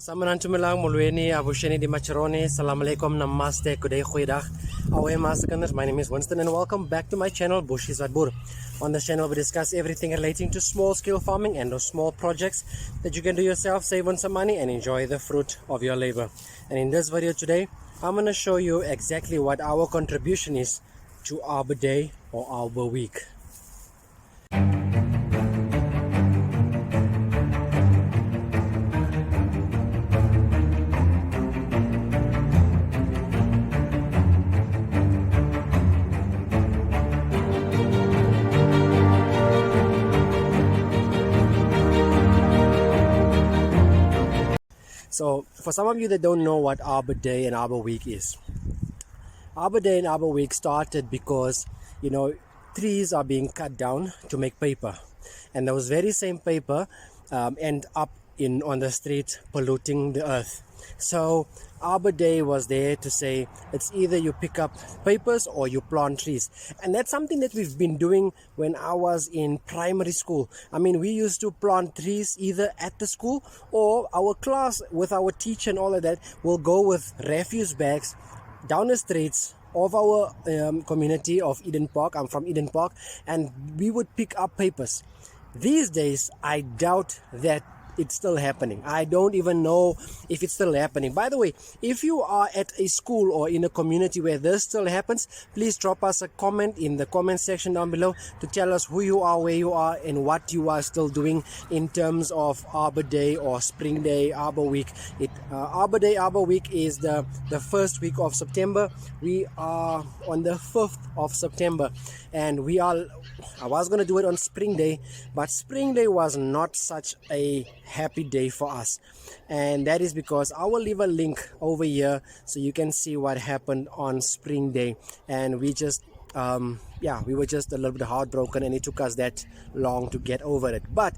Samahan tumilang mulweni abusheni di macharoni. Assalamualaikum, namaste, kuday goeiedag. Awe maasakinders, my name is Winston and welcome back to my channel Bushies Arbor. On this channel we discuss everything relating to small scale farming and those small projects that you can do yourself, save on some money and enjoy the fruit of your labor. And in this video today, I'm going to show you exactly what our contribution is to Arbor Day or Arbor Week. So, for some of you that don't know what Arbor Day and Arbor Week is, Arbor Day and Arbor Week started because, trees are being cut down to make paper. And those very same paper end up on the street polluting the earth. So, Arbor Day was there to say it's either you pick up papers or you plant trees. And that's something that we've been doing when I was in primary school. I mean, we used to plant trees either at the school or our class with our teacher and all of that will go with refuse bags down the streets of our community of Eden Park. I'm from Eden Park, and we would pick up papers. These days, I doubt that it's still happening. I don't even know if it's still happening. By the way, if you are at a school or in a community where this still happens, please drop us a comment in the comment section down below to tell us who you are, where you are, and what you are still doing in terms of Arbor Day or Spring Day, Arbor Week. Arbor Day, Arbor Week is the first week of September. We are on the 5th of September, and I was going to do it on Spring Day, but Spring Day was not such a happy day for us, and that is because I will leave a link over here so you can see what happened on Spring Day. And we just we were just a little bit heartbroken, and it took us that long to get over it. But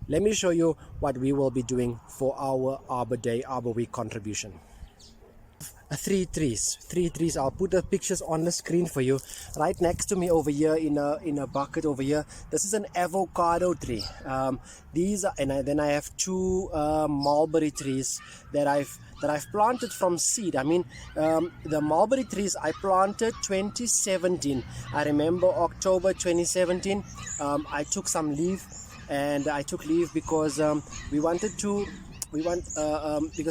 let me show you what we will be doing for our Arbor Day, Arbor Week contribution. Three trees. I'll put the pictures on the screen for you. Right next to me over here in a bucket over here, this is an avocado tree. Then I have two mulberry trees that I've planted from seed. I mean, the mulberry trees I planted 2017. I remember October 2017. I took some leave, and I took leave because because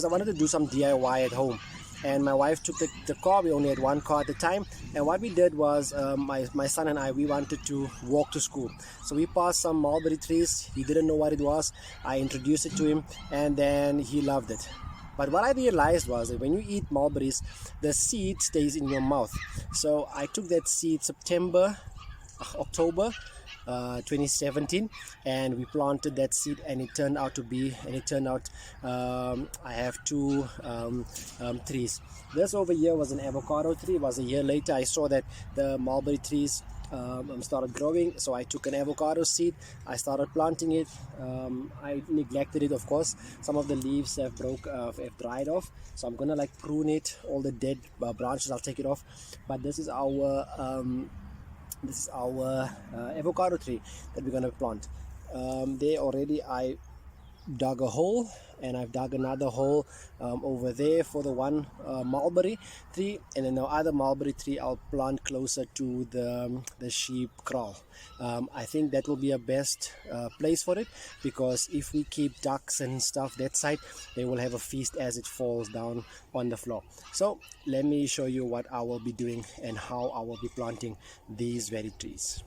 I wanted to do some DIY at home. And my wife took the car. We only had one car at the time, and what we did was my son and I, we wanted to walk to school. So we passed some mulberry trees. He didn't know what it was. I introduced it to him, and then he loved it. But what I realized was that when you eat mulberries, the seed stays in your mouth. So I took that seed October 2017, and we planted that seed, and it turned out I have two trees. This over here was an avocado tree. It was a year later I saw that the mulberry trees started growing, so I took an avocado seed, I started planting it. I neglected it, of course. Some of the leaves have dried off, so I'm gonna prune it. All the dead branches, I'll take it off. But this is our avocado tree that we're going to plant. There already I dug a hole, and I've dug another hole over there for the one mulberry tree, and then the other mulberry tree I'll plant closer to the sheep kraal. I think that will be a best place for it, because if we keep ducks and stuff that side, they will have a feast as it falls down on the floor. So let me show you what I will be doing and how I will be planting these very trees.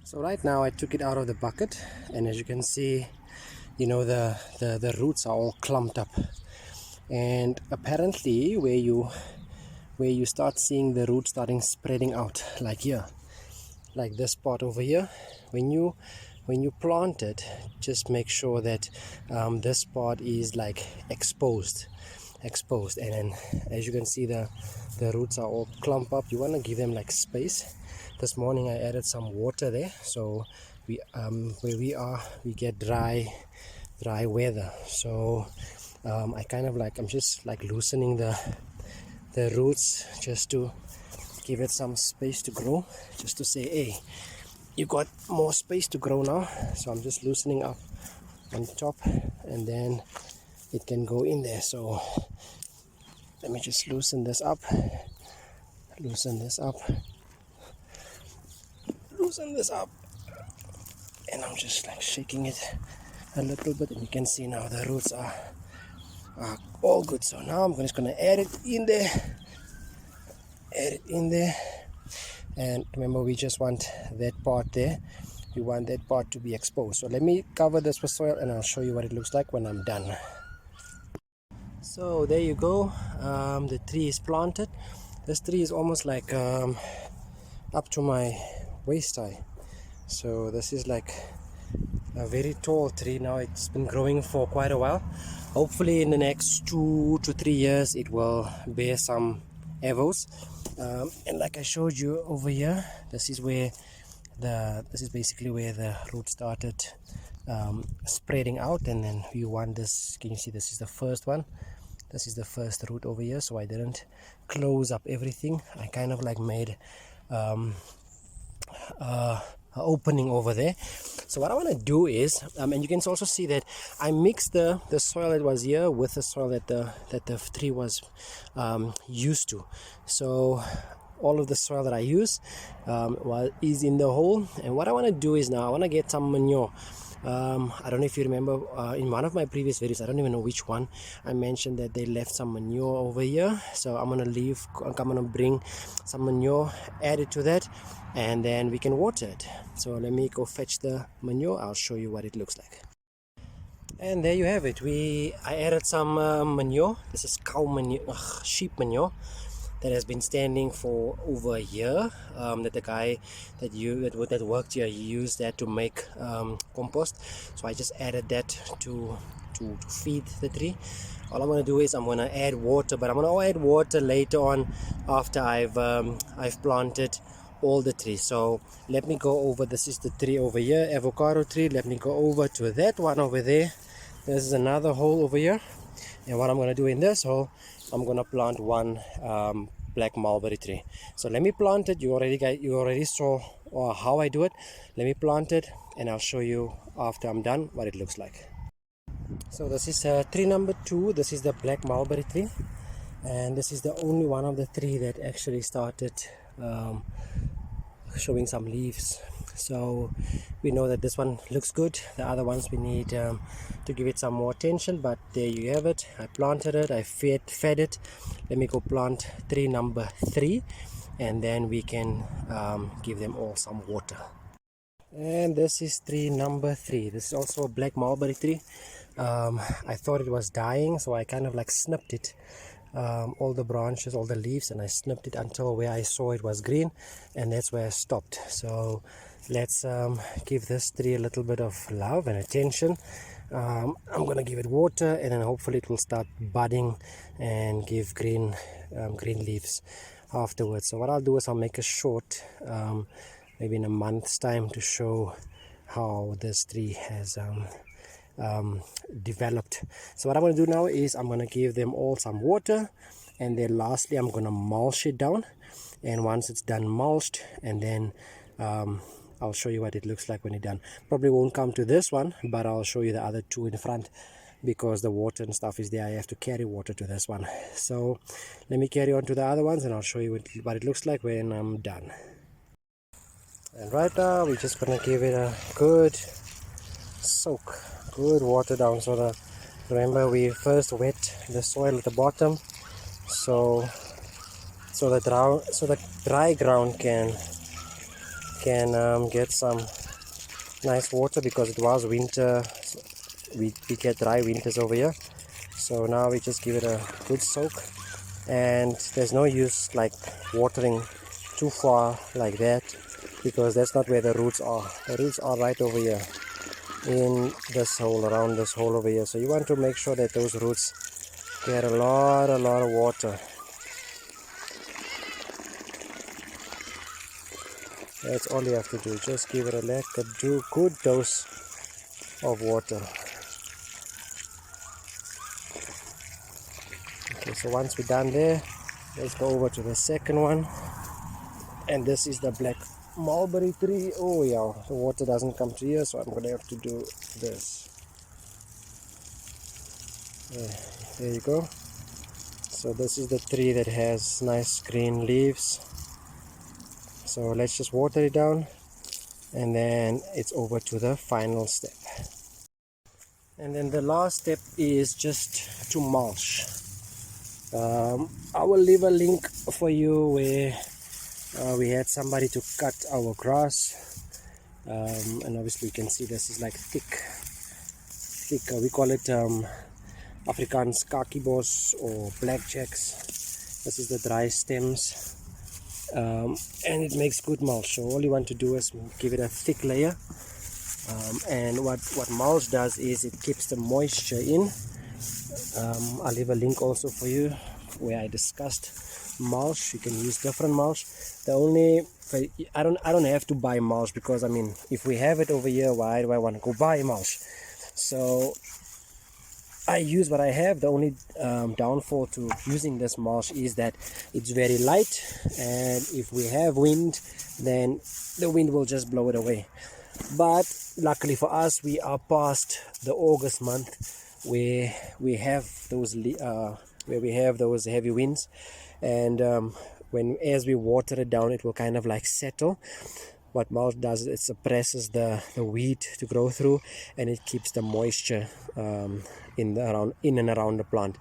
So right now I took it out of the bucket, and as you can see, the roots are all clumped up. And apparently where you start seeing the roots spreading out, like here, like this part over here, when you plant it, just make sure that this part is exposed, and then as you can see, the roots are all clumped up. You want to give them space. This morning I added some water there, so where we are, we get dry weather. So I'm just loosening the roots just to give it some space to grow, just to say, hey, you got more space to grow now. So I'm just loosening up on top, and then it can go in there. So let me just loosen this up, loosen this up, loosen this up, and I'm just like shaking it a little bit, and you can see now the roots are all good. So now I'm just gonna add it in there, and remember, we just want that part there, we want that part to be exposed. So let me cover this with soil and I'll show you what it looks like when I'm done. So there you go, the tree is planted. This tree is almost like up to my waist high. So this is like a very tall tree now. It's been growing for quite a while. Hopefully in the next 2 to 3 years it will bear some avos. And like I showed you over here, this is basically where the root started spreading out, and then you want this. Can you see this is the first one? This is the first root over here, so I didn't close up everything. I kind of like made opening over there. So what I want to do is, and you can also see that I mixed the soil that was here with the soil that the tree was used to. So all of the soil that I use is in the hole, and what I want to do is now I want to get some manure. I don't know if you remember in one of my previous videos, I don't even know which one, I mentioned that they left some manure over here. So I'm gonna bring some manure, add it to that, and then we can water it. So let me go fetch the manure. I'll show you what it looks like. And there you have it. I added some manure. This is cow manure, sheep manure, that has been standing for over a year. That the guy that worked here, he used that to make compost. So I just added that to feed the tree. All I'm going to do is I'm going to add water, but I'm going to add water later on after I've planted all the trees. So let me go over. This is the tree over here, avocado tree. Let me go over to that one over there. There's another hole over here, and what I'm going to do in this hole, I'm going to plant one black mulberry tree. So let me plant it. You already saw how I do it. Let me plant it, and I'll show you after I'm done what it looks like. So this is tree number 2. This is the black mulberry tree, and this is the only one of the three that actually started showing some leaves. So we know that this one looks good. The other ones we need to give it some more attention, but there you have it. I planted it, I fed it. Let me go plant tree number 3, and then we can give them all some water. And this is tree number 3. This is also a black mulberry tree. I thought it was dying, so I kind of like snipped it, all the branches, all the leaves, and I snipped it until where I saw it was green, and that's where I stopped. So let's give this tree a little bit of love and attention. I'm gonna give it water, and then hopefully it will start budding and give green leaves afterwards. So what I'll do is I'll make a short, maybe in a month's time, to show how this tree has developed. So what I'm going to do now is I'm going to give them all some water, and then lastly I'm going to mulch it down. And once it's done mulched, and then I'll show you what it looks like when it's done. Probably won't come to this one, but I'll show you the other two in front, because the water and stuff is there. I have to carry water to this one. So let me carry on to the other ones, and I'll show you what it looks like when I'm done. And right now we're just going to give it a good soak, good water down. So remember, we first wet the soil at the bottom, so the dry ground can get some nice water, because it was winter. We get dry winters over here. So now we just give it a good soak, and there's no use like watering too far like that, because that's not where the roots are. The roots are right over here in this hole, around this hole over here. So you want to make sure that those roots get a lot of water. That's all you have to do. Just give it a good dose of water. Okay, so once we're done there, let's go over to the second one. And this is the black mulberry tree. Oh yeah, the water doesn't come to here, so I'm gonna have to do this. There you go. So this is the tree that has nice green leaves. So let's just water it down, and then it's over to the final step. And then the last step is just to mulch. I will leave a link for you where we had somebody to cut our grass, and obviously you can see this is like thick, we call it Afrikaans kakibos or blackjacks. This is the dry stems, and it makes good mulch. So all you want to do is give it a thick layer, and what mulch does is it keeps the moisture in. I'll leave a link also for you where I discussed mulch. You can use different mulch. I don't have to buy mulch, because I mean, if we have it over here, why do I want to go buy mulch? So I use what I have. The only downfall to using this mulch is that it's very light, and if we have wind, then the wind will just blow it away. But luckily for us, we are past the August month where we have those heavy winds, and as we water it down, it will kind of like settle. What mulch does is it suppresses the weed to grow through, and it keeps the moisture in and around the plant.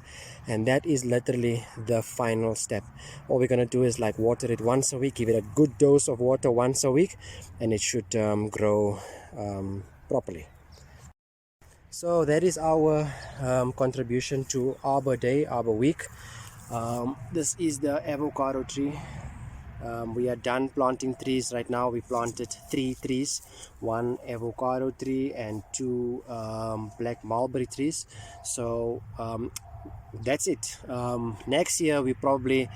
And that is literally the final step. All we're going to do is like water it once a week, give it a good dose of water once a week, and it should grow properly. So that is our contribution to Arbor Day, Arbor Week. This is the avocado tree. We are done planting trees right now. We planted 3 trees, 1 avocado tree and 2 black mulberry trees. So that's it. Next year we probably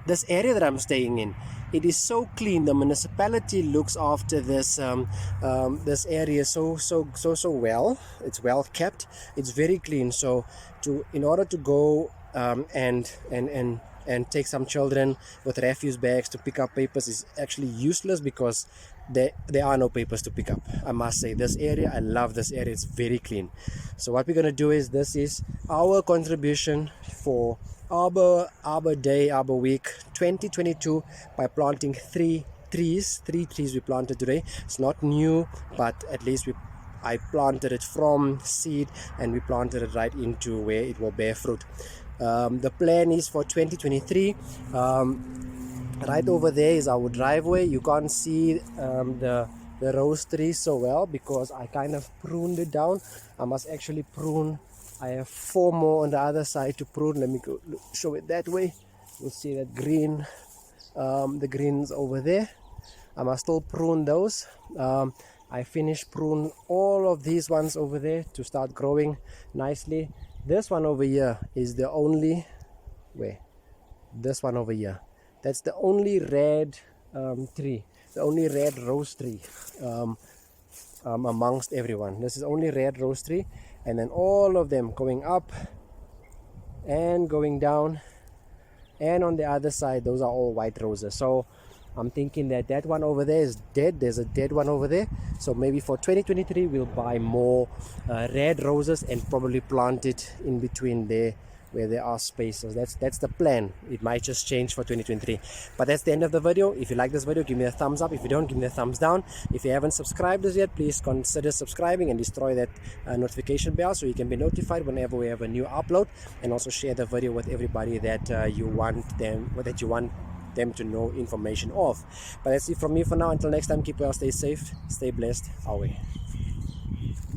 this area that I'm staying in, it is so clean. The municipality looks after this this area so well. It's well kept. It's very clean. So in order to go and take some children with refuse bags to pick up papers is actually useless, because there are no papers to pick up. I must say, this area, I love this area. It's very clean. So what we're going to do is, this is our contribution for Arbor Day, Arbor Week 2022, by planting 3 trees. 3 trees we planted today. It's not new, but at least I planted it from seed, and we planted it right into where it will bear fruit. The plan is for 2023. Right over there is our driveway. You can't see the rose trees so well, because I kind of pruned it down. I must actually prune. I have 4 more on the other side to prune. Let me go show it that way. You'll see that green, the greens over there. I must still prune those. I finished prune all of these ones over there to start growing nicely. This one over here is the only this one over here, that's the only red tree, the only red rose tree amongst everyone. This is only red rose tree, and then all of them going up and going down, and on the other side those are all white roses. So I'm thinking that one over there is dead. There's a dead one over there. So maybe for 2023 we'll buy more red roses and probably plant it in between there where there are spaces. That's the plan. It might just change for 2023. But that's the end of the video. If you like this video, give me a thumbs up. If you don't, give me a thumbs down. If you haven't subscribed as yet, please consider subscribing and destroy that notification bell so you can be notified whenever we have a new upload. And also share the video with everybody that you want them to know information of. But that's it from me for now. Until next time, keep well, stay safe, stay blessed. Away.